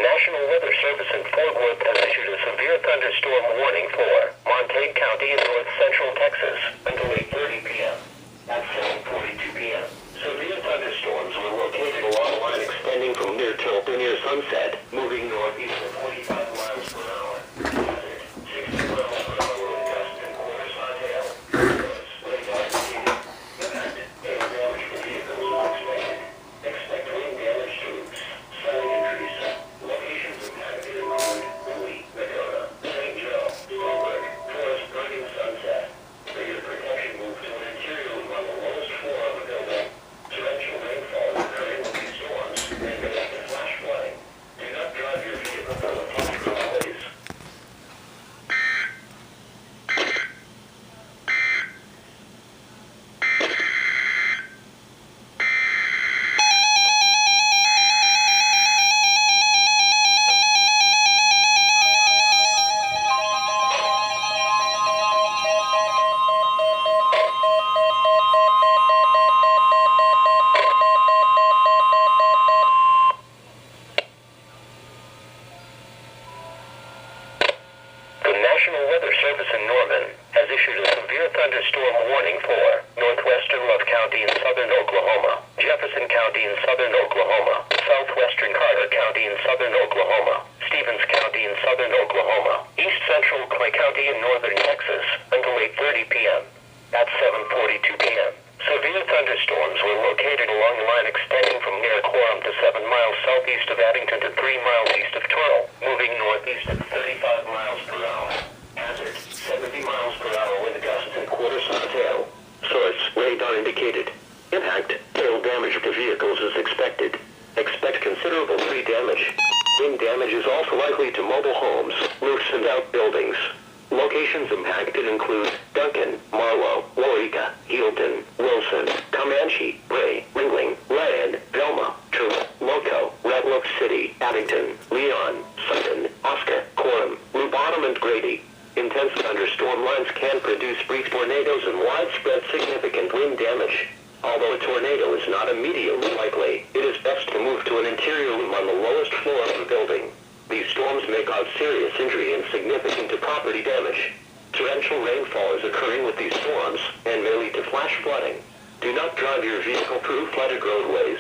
National Weather Service in Fort Worth has issued a severe thunderstorm warning for Montague County in north central Texas until 8:30 p.m. At 7:42 p.m. Severe thunderstorms were located along a line extending from near Tulpe to near Sunset, moving northeast at 45 miles per hour. 60 miles per hour with gusts and quarters on tail. Impact and damage to vehicles is expected. Expect wind damage to roofs, siding and trees. Locations impacted include Bowie, Dakota, St. Joe, Stolberg, Forest, Burning, Sunset. Bigger protection move to an interior room on the lowest floor of the building. Torrential rainfall occurring with these storms and may lead to flash flooding. Do not drive your vehicle through the flash roadways. National Weather Service in Norman has issued a severe thunderstorm warning for northwestern Love County in southern Oklahoma, Jefferson County in southern Oklahoma, southwestern Carter County in southern Oklahoma, Stevens County in southern Oklahoma, east central Clay County in northern Texas until 8:30 p.m. At 7:42 p.m. Severe thunderstorms were located along a line extending from near Quorum to 7 miles southeast of Abington to 3 miles east of Turtle, moving northeast at 35 miles per hour. Hazard, 70 miles per hour wind gusts and quarters on tail. Source, radar indicated. Impact, hail damage to vehicles is expected. Expect considerable tree damage. Wind damage is also likely to mobile homes, roofs and outbuildings. Locations impacted include Duncan, Marlow, Waurika, Healdton, Wilson, Comanche, Bray, Ringling, Land, Velma, True, Loco, Red Oak City, Abington, Leon, Sutton, Oscar, Quorum, Blue Bottom and Grady. Intense thunderstorm lines can produce brief tornadoes and widespread significant wind damage. Although a tornado is not immediately likely, it is best to move to an interior room on the lowest floor of the building. These storms may cause serious injury and significant property damage. Torrential rainfall is occurring with these storms and may lead to flash flooding. Do not drive your vehicle through flooded roadways.